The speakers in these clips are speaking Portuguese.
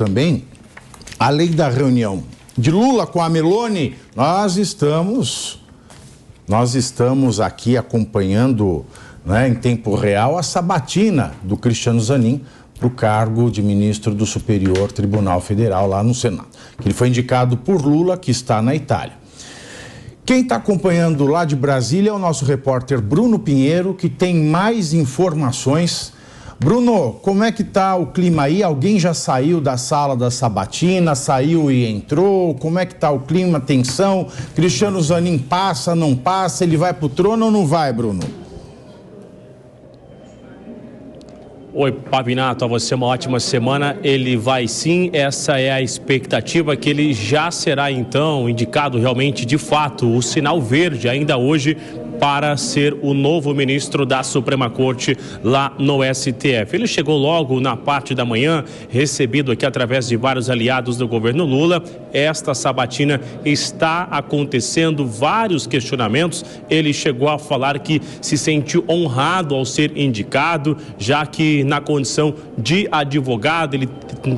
também, além da reunião de Lula com a Meloni, nós estamos aqui acompanhando, né, em tempo real a sabatina do Cristiano Zanin para o cargo de ministro do Superior Tribunal Federal lá no Senado. Ele foi indicado por Lula, que está na Itália. Quem está acompanhando lá de Brasília é o nosso repórter Bruno Pinheiro, que tem mais informações. Bruno, como é que está o clima aí? Alguém já saiu da sala da sabatina, saiu e entrou? Como é que está o clima, tensão? Cristiano Zanin passa, não passa? Ele vai para o trono ou não vai, Bruno? Oi, Pavinato, a você uma ótima semana. Ele vai sim, essa é a expectativa, que ele já será então indicado realmente de fato o sinal verde ainda hoje para ser o novo ministro da Suprema Corte lá no STF. Ele chegou logo na parte da manhã, recebido aqui através de vários aliados do governo Lula. Esta sabatina está acontecendo, vários questionamentos. Ele chegou a falar que se sentiu honrado ao ser indicado, já que na condição de advogado ele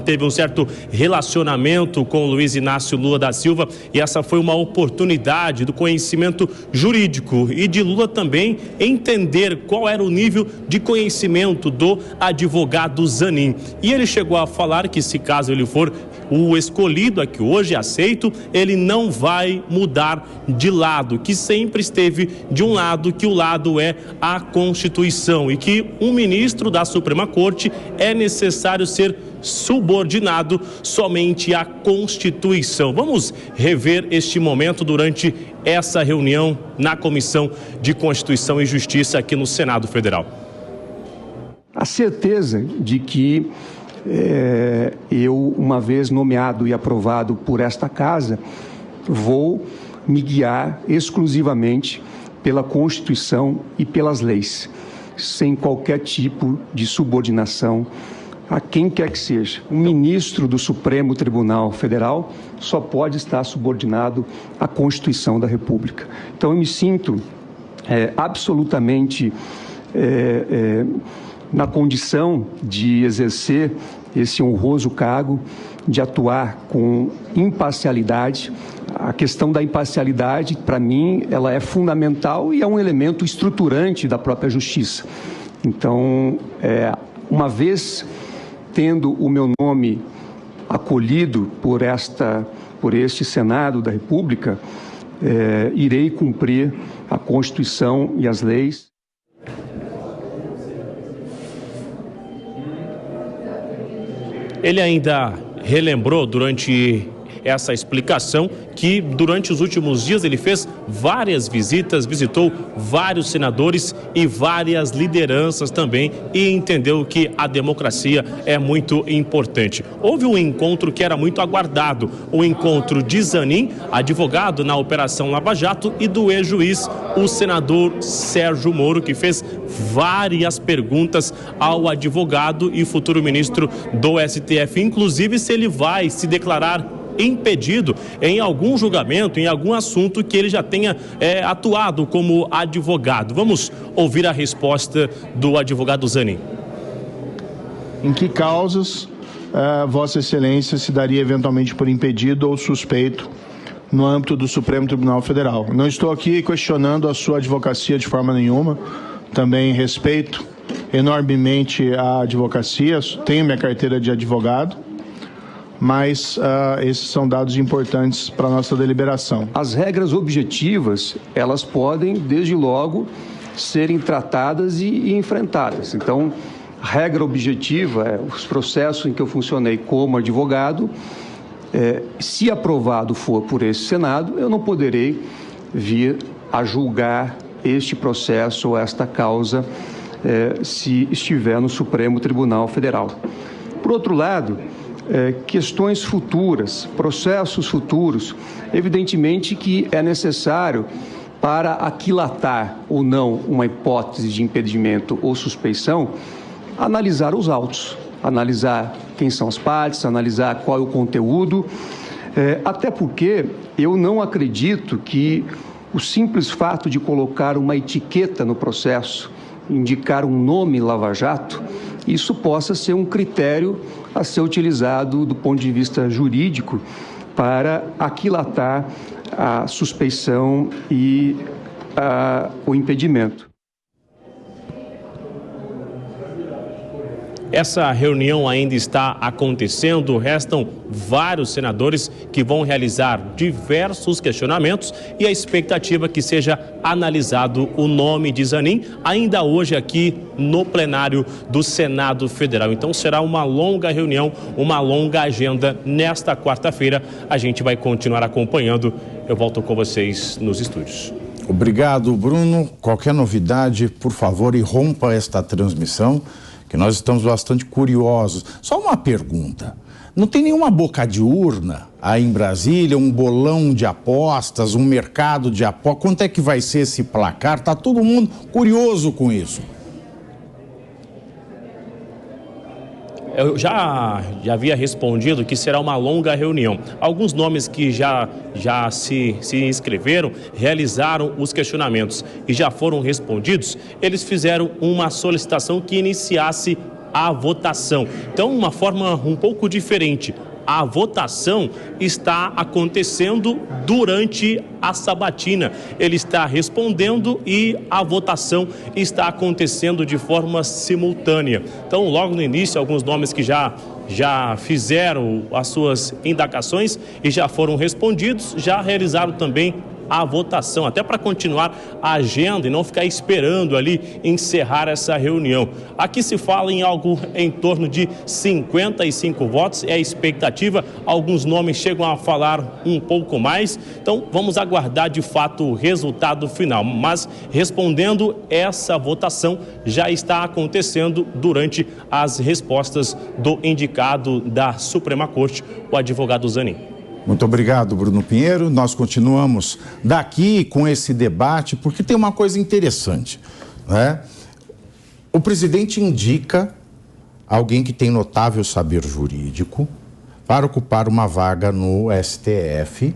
teve um certo relacionamento com Luiz Inácio Lula da Silva, e essa foi uma oportunidade do conhecimento jurídico e de Lula também entender qual era o nível de conhecimento do advogado Zanin. E ele chegou a falar que, se caso ele for o escolhido aqui hoje, aceito, ele não vai mudar de lado, que sempre esteve de um lado, que o lado é a Constituição, e que um ministro da Suprema Corte é necessário ser subordinado somente à Constituição. Vamos rever este momento durante essa reunião na Comissão de Constituição e Justiça aqui no Senado Federal. A certeza de que eu, uma vez nomeado e aprovado por esta casa, vou me guiar exclusivamente pela Constituição e pelas leis, sem qualquer tipo de subordinação a quem quer que seja. Um ministro do Supremo Tribunal Federal só pode estar subordinado à Constituição da República. Então, eu me sinto absolutamente na condição de exercer esse honroso cargo, de atuar com imparcialidade. A questão da imparcialidade, para mim, ela é fundamental e é um elemento estruturante da própria justiça. Então, uma vez tendo o meu nome acolhido por este Senado da República, irei cumprir a Constituição e as leis. Ele ainda relembrou durante essa explicação que durante os últimos dias ele fez várias visitas, visitou vários senadores e várias lideranças também, e entendeu que a democracia é muito importante. Houve um encontro que era muito aguardado, o encontro de Zanin, advogado na Operação Lava Jato, e do ex-juiz, o senador Sérgio Moro, que fez várias perguntas ao advogado e futuro ministro do STF, inclusive se ele vai se declarar impedido em algum julgamento, em algum assunto que ele já tenha atuado como advogado. Vamos ouvir a resposta do advogado Zanin. Em que causas Vossa Excelência se daria eventualmente por impedido ou suspeito no âmbito do Supremo Tribunal Federal? Não estou aqui questionando a sua advocacia de forma nenhuma, também respeito enormemente a advocacia, tenho minha carteira de advogado, mas esses são dados importantes para a nossa deliberação. As regras objetivas, elas podem, desde logo, serem tratadas e enfrentadas. Então, regra objetiva, os processos em que eu funcionei como advogado, se aprovado for por esse Senado, eu não poderei vir a julgar este processo ou esta causa se estiver no Supremo Tribunal Federal. Por outro lado, questões futuras, processos futuros, evidentemente que é necessário, para aquilatar ou não uma hipótese de impedimento ou suspeição, analisar os autos, analisar quem são as partes, analisar qual é o conteúdo, até porque eu não acredito que o simples fato de colocar uma etiqueta no processo indicar um nome Lava Jato, isso possa ser um critério a ser utilizado do ponto de vista jurídico para aquilatar a suspeição e o impedimento. Essa reunião ainda está acontecendo, restam vários senadores que vão realizar diversos questionamentos e a expectativa é que seja analisado o nome de Zanin ainda hoje aqui no plenário do Senado Federal. Então será uma longa reunião, uma longa agenda nesta quarta-feira. A gente vai continuar acompanhando. Eu volto com vocês nos estúdios. Obrigado, Bruno. Qualquer novidade, por favor, irrompa esta transmissão, que nós estamos bastante curiosos. Só uma pergunta. Não tem nenhuma boca de urna aí em Brasília, um bolão de apostas, um mercado de apostas? Quanto é que vai ser esse placar? Está todo mundo curioso com isso. Eu já havia respondido que será uma longa reunião. Alguns nomes que já se inscreveram, realizaram os questionamentos e já foram respondidos, eles fizeram uma solicitação que iniciasse a votação. Então, uma forma um pouco diferente. A votação está acontecendo durante a sabatina. Ele está respondendo e a votação está acontecendo de forma simultânea. Então, logo no início, alguns nomes que já fizeram as suas indagações e já foram respondidos, já realizaram também a votação, até para continuar a agenda e não ficar esperando ali encerrar essa reunião. Aqui se fala em algo em torno de 55 votos, é a expectativa, alguns nomes chegam a falar um pouco mais, então vamos aguardar de fato o resultado final, mas respondendo, essa votação já está acontecendo durante as respostas do indicado da Suprema Corte, o advogado Zanin. Muito obrigado, Bruno Pinheiro. Nós continuamos daqui com esse debate, porque tem uma coisa interessante, né? O presidente indica alguém que tem notável saber jurídico para ocupar uma vaga no STF,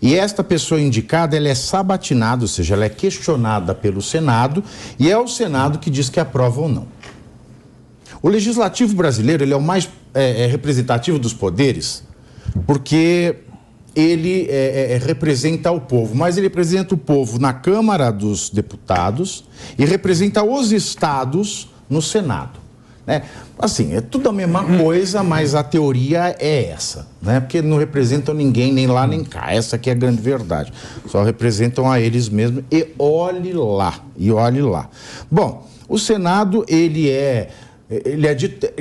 e esta pessoa indicada, ela é sabatinada, ou seja, ela é questionada pelo Senado, e é o Senado que diz que aprova ou não. O Legislativo brasileiro, ele é o mais representativo dos poderes, porque ele representa o povo, mas ele representa o povo na Câmara dos Deputados e representa os estados no Senado, né? Assim, é tudo a mesma coisa, mas a teoria é essa, né? Porque não representam ninguém, nem lá nem cá, essa aqui é a grande verdade, só representam a eles mesmos e olhe lá. Bom, o Senado, ele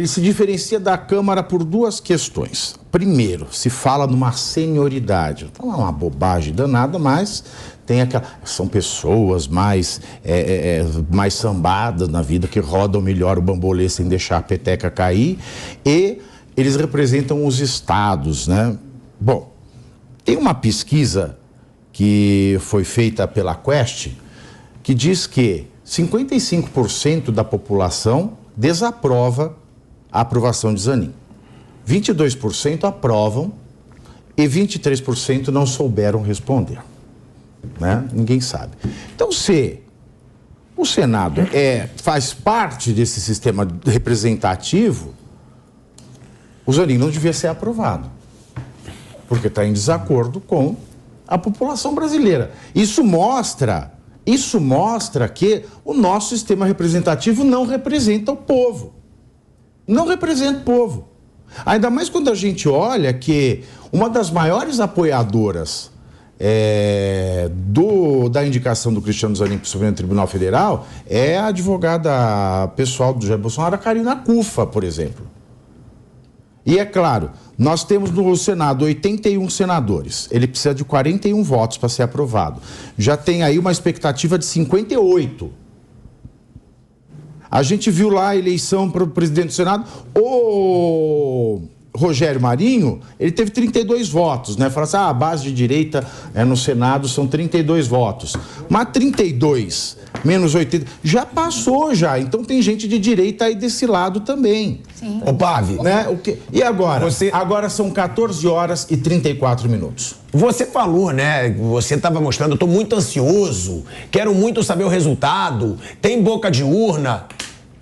se diferencia da Câmara por duas questões. Primeiro, se fala numa senioridade. Não é uma bobagem danada, mas tem são pessoas mais sambadas na vida, que rodam melhor o bambolê sem deixar a peteca cair, e eles representam os estados, né? Bom, tem uma pesquisa que foi feita pela Quest que diz que 55% da população desaprova a aprovação de Zanin. 22% aprovam e 23% não souberam responder, né? Ninguém sabe. Então, se o Senado faz parte desse sistema representativo, o Zanin não devia ser aprovado, porque está em desacordo com a população brasileira. Isso mostra que o nosso sistema representativo não representa o povo. Não representa o povo. Ainda mais quando a gente olha que uma das maiores apoiadoras da indicação do Cristiano Zanin para o Supremo Tribunal Federal é a advogada pessoal do Jair Bolsonaro, a Karina Cufa, por exemplo. E é claro, nós temos no Senado 81 senadores. Ele precisa de 41 votos para ser aprovado. Já tem aí uma expectativa de 58. A gente viu lá a eleição para o presidente do Senado. O Rogério Marinho, ele teve 32 votos, né? Fala assim, a base de direita no Senado são 32 votos. Mas 32 menos 80. Já passou já, então tem gente de direita aí desse lado também. Sim. Ô, Pavi, né? E agora? Você... Agora são 14 horas e 34 minutos. Você falou, né? Você estava mostrando, eu tô muito ansioso, quero muito saber o resultado, tem boca de urna.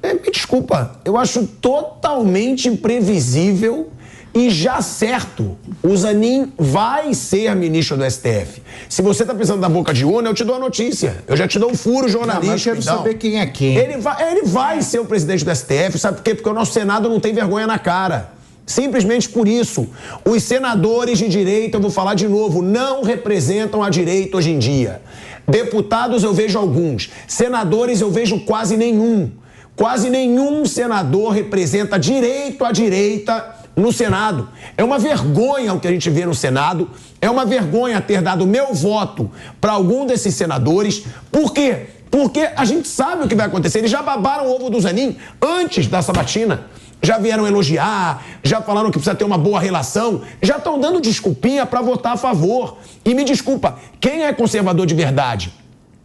Me desculpa, eu acho totalmente imprevisível e já certo. O Zanin vai ser ministro do STF. Se você tá pensando na boca de urna, eu te dou a notícia. Eu já te dou um furo jornalístico. Não, mas eu quero saber quem é quem. Ele vai ser o presidente do STF, sabe por quê? Porque o nosso Senado não tem vergonha na cara. Simplesmente por isso. Os senadores de direita, eu vou falar de novo, não representam a direita hoje em dia. Deputados eu vejo alguns. Senadores eu vejo quase nenhum. Quase nenhum senador representa direito à direita no Senado. É uma vergonha o que a gente vê no Senado. É uma vergonha ter dado meu voto para algum desses senadores. Por quê? Porque a gente sabe o que vai acontecer. Eles já babaram o ovo do Zanin antes da sabatina. Já vieram elogiar, já falaram que precisa ter uma boa relação, já estão dando desculpinha para votar a favor. E me desculpa, quem é conservador de verdade?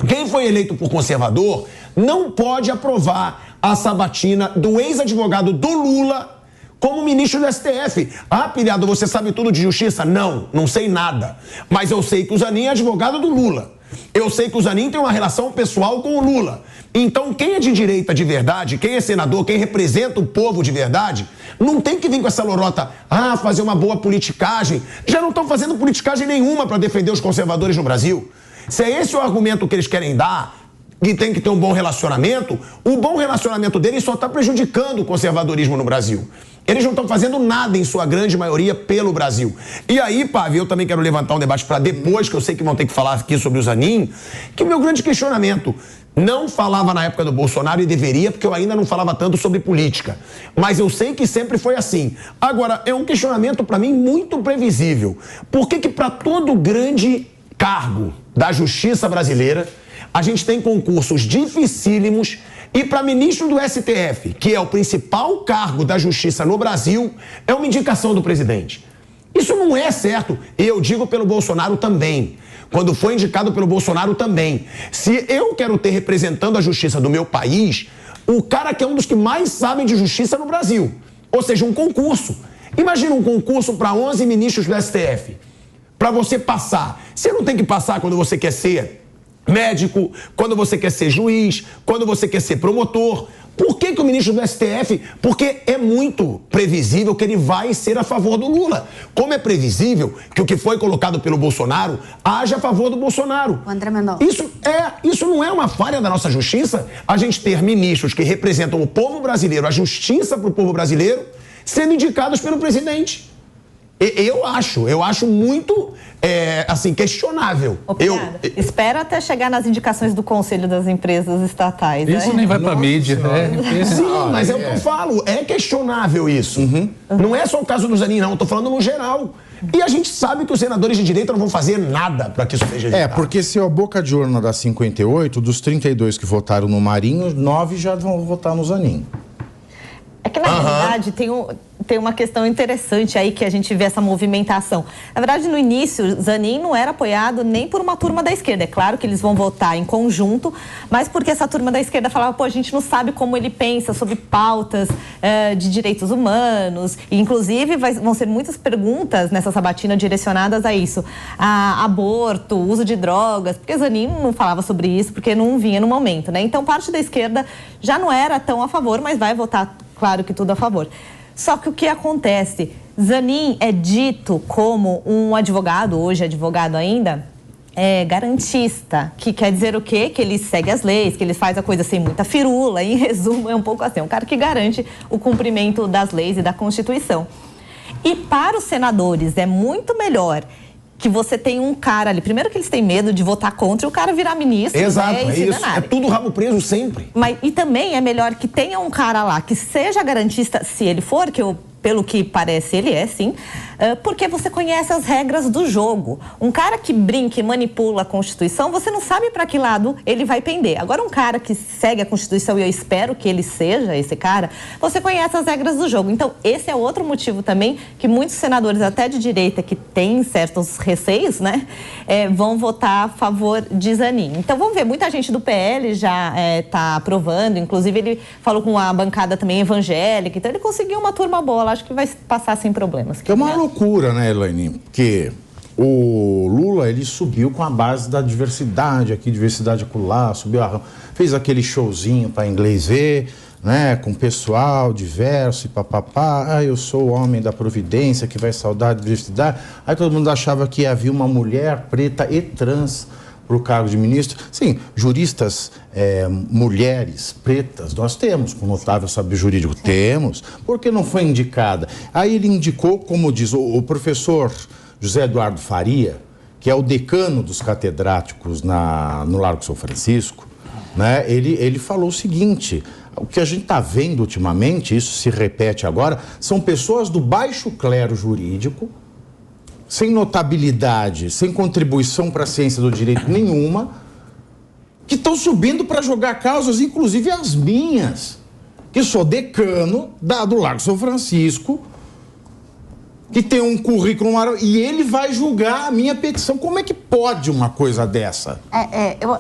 Quem foi eleito por conservador não pode aprovar a sabatina do ex-advogado do Lula como ministro do STF. Ah, pilhado, você sabe tudo de justiça? Não, não sei nada. Mas eu sei que o Zanin é advogado do Lula. Eu sei que o Zanin tem uma relação pessoal com o Lula. Então, quem é de direita de verdade, quem é senador, quem representa o povo de verdade, não tem que vir com essa lorota, fazer uma boa politicagem. Já não estão fazendo politicagem nenhuma para defender os conservadores no Brasil. Se é esse o argumento que eles querem dar, que tem que ter um bom relacionamento, o bom relacionamento deles só está prejudicando o conservadorismo no Brasil. Eles não estão fazendo nada, em sua grande maioria, pelo Brasil. E aí, Pavi, eu também quero levantar um debate para depois, que eu sei que vão ter que falar aqui sobre o Zanin, que o meu grande questionamento, não falava na época do Bolsonaro e deveria, porque eu ainda não falava tanto sobre política. Mas eu sei que sempre foi assim. Agora, é um questionamento, para mim, muito previsível. Por que para todo grande cargo da justiça brasileira, a gente tem concursos dificílimos e para ministro do STF, que é o principal cargo da justiça no Brasil, é uma indicação do presidente. Isso não é certo. E eu digo pelo Bolsonaro também. Quando foi indicado pelo Bolsonaro também. Se eu quero ter representando a justiça do meu país, o cara que é um dos que mais sabem de justiça no Brasil. Ou seja, um concurso. Imagina um concurso para 11 ministros do STF. Para você passar. Você não tem que passar quando você quer ser médico, quando você quer ser juiz, quando você quer ser promotor. Por que o ministro do STF? Porque é muito previsível que ele vai ser a favor do Lula. Como é previsível que o que foi colocado pelo Bolsonaro haja a favor do Bolsonaro. André Mendonça. Isso não é uma falha da nossa justiça? A gente ter ministros que representam o povo brasileiro, a justiça para o povo brasileiro, sendo indicados pelo presidente. Eu acho muito, questionável. Espera até chegar nas indicações do Conselho das Empresas Estatais. Isso nem vai pra mídia. Sim, mas é o que eu falo, é questionável isso. Não é só o caso do Zanin, não, eu tô falando no geral. E a gente sabe que os senadores de direita não vão fazer nada para que isso seja evitado. Porque se a boca de urna dá 58, dos 32 que votaram no Marinho, 9 já vão votar no Zanin. É que, na realidade, tem uma questão interessante aí que a gente vê essa movimentação. Na verdade, no início, Zanin não era apoiado nem por uma turma da esquerda. É claro que eles vão votar em conjunto, mas porque essa turma da esquerda falava, a gente não sabe como ele pensa sobre pautas de direitos humanos. E, inclusive, vão ser muitas perguntas nessa sabatina direcionadas a isso. A aborto, uso de drogas, porque Zanin não falava sobre isso, porque não vinha no momento, né? Então, parte da esquerda já não era tão a favor, mas vai votar, claro que tudo a favor. Só que o que acontece? Zanin é dito como um advogado, hoje advogado ainda, garantista, que quer dizer o quê? Que ele segue as leis, que ele faz a coisa sem muita firula, em resumo, é um pouco assim, um cara que garante o cumprimento das leis e da Constituição. E para os senadores é muito melhor que você tem um cara ali, primeiro que eles têm medo de votar contra e o cara virar ministro. Exato, é isso. É tudo rabo preso sempre. E também é melhor que tenha um cara lá que seja garantista, se ele for, que eu pelo que parece, ele é sim, porque você conhece as regras do jogo. Um cara que brinca e manipula a Constituição, você não sabe para que lado ele vai pender. Agora, um cara que segue a Constituição, e eu espero que ele seja esse cara, você conhece as regras do jogo. Então, esse é outro motivo também que muitos senadores, até de direita, que têm certos receios, né, vão votar a favor de Zanin. Então, vamos ver, muita gente do PL já está aprovando, inclusive ele falou com a bancada também evangélica, então ele conseguiu uma turma boa, acho que vai passar sem problemas. É uma loucura, né, Elaine? Porque o Lula, ele subiu com a base da diversidade aqui, diversidade acolá, subiu fez aquele showzinho para inglês ver, né, com pessoal diverso e papapá. Eu sou o homem da providência que vai saudar a diversidade. Aí todo mundo achava que havia uma mulher preta e trans para o cargo de ministro. Sim, juristas, mulheres pretas, nós temos, com notável saber jurídico, temos. Por que não foi indicada? Aí ele indicou, como diz o professor José Eduardo Faria, que é o decano dos catedráticos no Largo São Francisco, né? Ele falou o seguinte: o que a gente está vendo ultimamente, isso se repete agora, são pessoas do baixo clero jurídico, sem notabilidade, sem contribuição para a ciência do direito nenhuma, que estão subindo para jogar causas, inclusive as minhas, que sou decano do Largo São Francisco, que tem um currículo maravilhoso, e ele vai julgar a minha petição. Como é que pode uma coisa dessa?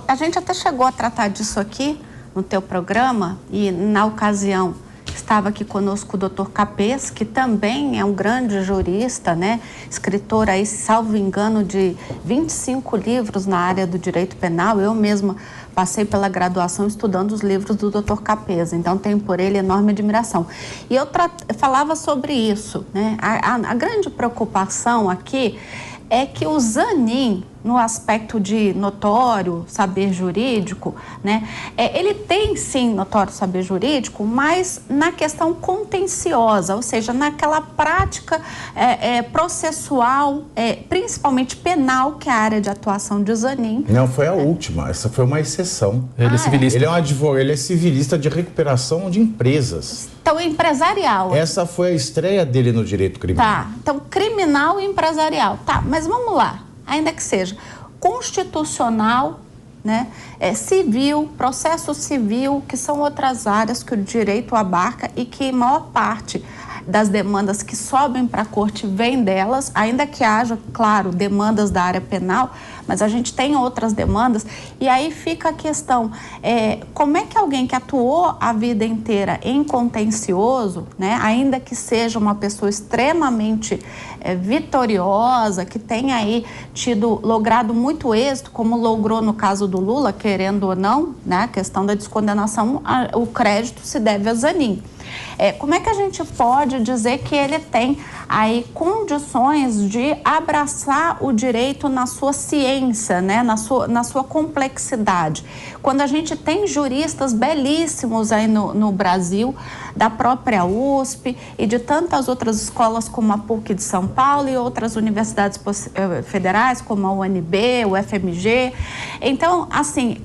A gente até chegou a tratar disso aqui no teu programa, e na ocasião estava aqui conosco o Dr. Capês, que também é um grande jurista, né? Escritor aí, salvo engano, de 25 livros na área do direito penal. Eu mesma passei pela graduação estudando os livros do Dr. Capês, então tenho por ele enorme admiração. E eu falava sobre isso, né? A grande preocupação aqui é que o Zanin, no aspecto de notório saber jurídico, né, ele tem sim notório saber jurídico, mas na questão contenciosa, ou seja, naquela prática processual, principalmente penal, que é a área de atuação de Zanin. Não, foi a última, essa foi uma exceção. Ele é civilista. Ele é um advogado, ele é civilista de recuperação de empresas. Então, empresarial. Essa foi a estreia dele no direito criminal. Tá, então criminal e empresarial. Tá, mas vamos lá. Ainda que seja constitucional, né, civil, processo civil, que são outras áreas que o direito abarca e que a maior parte das demandas que sobem para a corte vem delas, ainda que haja, claro, demandas da área penal, mas a gente tem outras demandas. E aí fica a questão, como é que alguém que atuou a vida inteira em contencioso, né, ainda que seja uma pessoa extremamente vitoriosa, que tenha aí logrado muito êxito, como logrou no caso do Lula, querendo ou não, né, a questão da descondenação, o crédito se deve a Zanin. Como é que a gente pode dizer que ele tem aí condições de abraçar o direito na sua ciência, né, na sua complexidade? Quando a gente tem juristas belíssimos aí no Brasil, da própria USP e de tantas outras escolas como a PUC de São Paulo e outras universidades federais como a UNB, o FMG. Então, assim,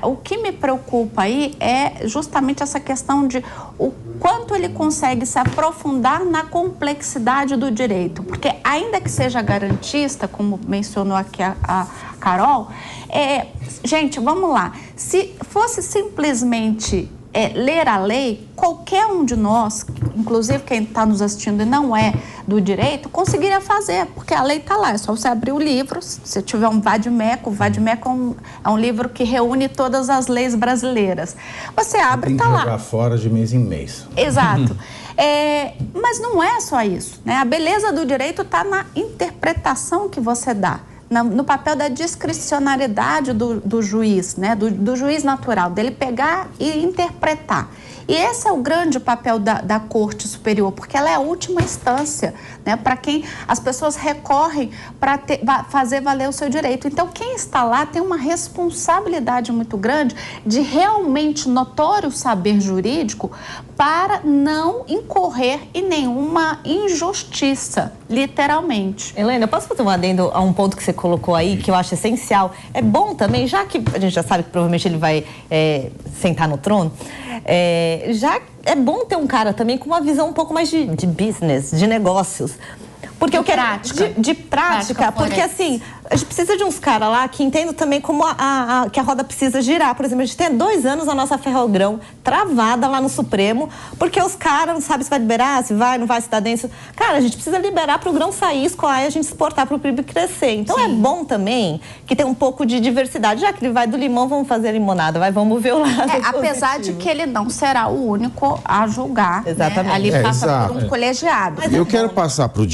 o que me preocupa aí é justamente essa questão de o quanto ele consegue se aprofundar na complexidade do direito. Porque ainda que seja garantista, como mencionou aqui a Carol, gente, vamos lá. Se fosse simplesmente ler a lei, qualquer um de nós, inclusive quem está nos assistindo e não é do direito, conseguiria fazer, porque a lei está lá, é só você abrir o livro. Se tiver um Vadimeco, o Vadimeco é um livro que reúne todas as leis brasileiras. Você abre e está lá. Tem que jogar fora de mês em mês. Exato. Mas não é só isso, né? A beleza do direito está na interpretação que você dá, no papel da discricionariedade do juiz, né? Do juiz natural, dele pegar e interpretar. E esse é o grande papel da Corte Superior, porque ela é a última instância, né, para quem as pessoas recorrem para fazer valer o seu direito. Então, quem está lá tem uma responsabilidade muito grande de realmente notório saber jurídico para não incorrer em nenhuma injustiça, literalmente. Helena, eu posso fazer um adendo a um ponto que você colocou aí, que eu acho essencial. É bom também, já que a gente já sabe que provavelmente ele vai sentar no trono, já é bom ter um cara também com uma visão um pouco mais de business, de negócios. Porque eu quero de prática, porque assim, a gente precisa de uns caras lá que entendam também como que a roda precisa girar. Por exemplo, a gente tem 2 anos a nossa Ferrogrão travada lá no Supremo, porque os caras não sabem se vai liberar, se vai, não vai, se dá dentro. Cara, a gente precisa liberar para o grão sair, escoar e a gente exportar para o PIB crescer. Então é bom também que tem um pouco de diversidade. Já que ele vai do limão, vamos fazer limonada, vamos ver o lado apesar de que ele não será o único a julgar. Exatamente. Né? Ali passa por um colegiado. Eu quero passar para o